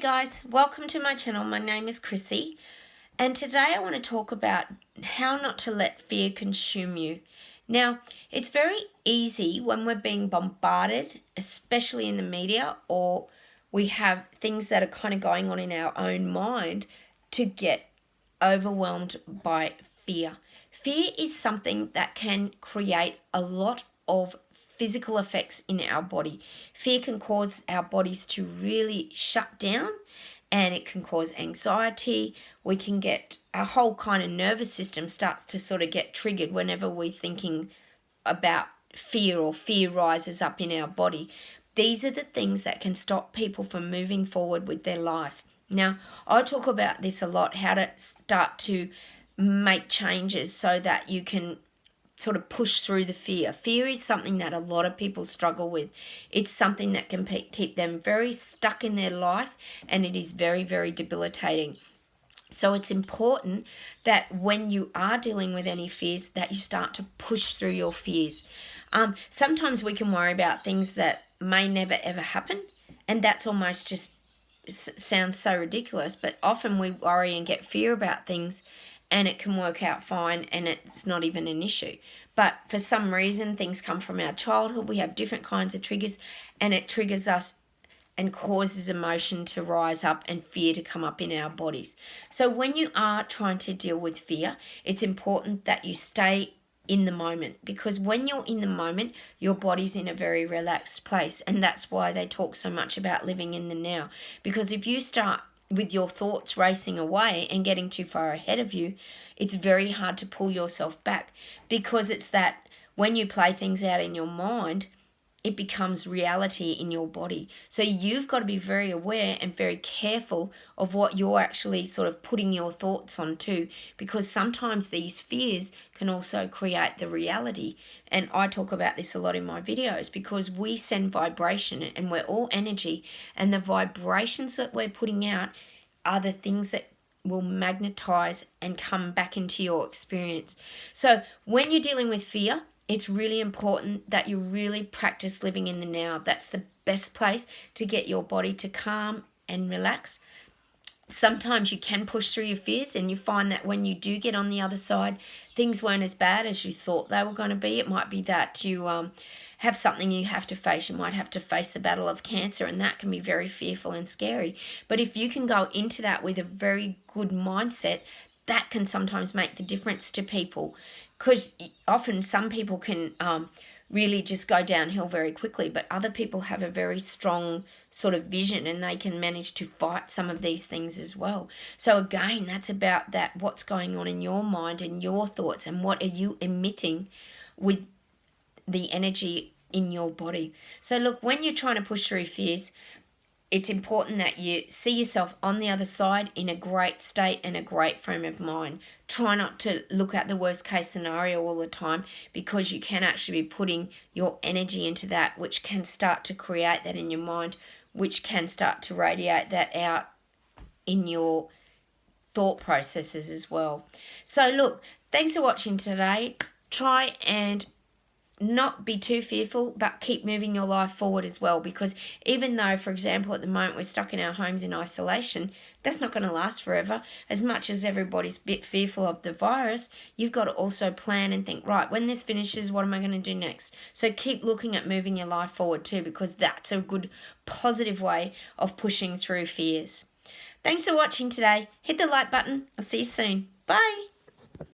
Hey guys, welcome to my channel. My name is Chrissy, and today I want to talk about how not to let fear consume you. Now, it's very easy when we're being bombarded, especially in the media, or we have things that are kind of going on in our own mind, to get overwhelmed by fear. Fear is something that can create a lot of physical effects in our body. Fear can cause our bodies to really shut down, and it can cause anxiety. We can get our whole kind of nervous system starts to sort of get triggered whenever we're thinking about fear, or fear rises up in our body. These are the things that can stop people from moving forward with their life. Now, I talk about this a lot, how to start to make changes so that you can sort of push through the fear. Fear is something that a lot of people struggle with. It's something that can keep them very stuck in their life, and it is very, very debilitating. So it's important that when you are dealing with any fears, that you start to push through your fears. Sometimes we can worry about things that may never ever happen, and that's almost just sounds so ridiculous, but often we worry and get fear about things and it can work out fine and it's not even an issue. But for some reason, things come from our childhood. We have different kinds of triggers, and it triggers us and causes emotion to rise up and fear to come up in our bodies. So when you are trying to deal with fear, it's important that you stay in the moment, because when you're in the moment, your body's in a very relaxed place, and that's why they talk so much about living in the now. Because if you start with your thoughts racing away and getting too far ahead of you, it's very hard to pull yourself back, because it's that when you play things out in your mind, it becomes reality in your body. So you've got to be very aware and very careful of what you're actually sort of putting your thoughts on too, because sometimes these fears can also create the reality. And I talk about this a lot in my videos, because we send vibration and we're all energy, and the vibrations that we're putting out are the things that will magnetize and come back into your experience. So when you're dealing with fear, it's really important that you really practice living in the now. That's the best place to get your body to calm and relax. Sometimes you can push through your fears, and you find that when you do get on the other side, things weren't as bad as you thought they were going to be. It might be that you have something you have to face. You might have to face the battle of cancer, and that can be very fearful and scary. But if you can go into that with a very good mindset, that can sometimes make the difference to people, because often some people can really just go downhill very quickly, but other people have a very strong sort of vision, and they can manage to fight some of these things as well. So again, that's about that, what's going on in your mind and your thoughts, and what are you emitting with the energy in your body. So look, when you're trying to push through fears, it's important that you see yourself on the other side in a great state and a great frame of mind. Try not to look at the worst case scenario all the time, because you can actually be putting your energy into that, which can start to create that in your mind, which can start to radiate that out in your thought processes as well. So look, thanks for watching today. Try and not be too fearful, but keep moving your life forward as well, because even though, for example, at the moment we're stuck in our homes in isolation, that's not going to last forever. As much as everybody's a bit fearful of the virus, you've got to also plan and think, right, when this finishes, what am I going to do next? So keep looking at moving your life forward too, because that's a good positive way of pushing through fears. Thanks for watching today. Hit the like button. I'll see you soon. Bye.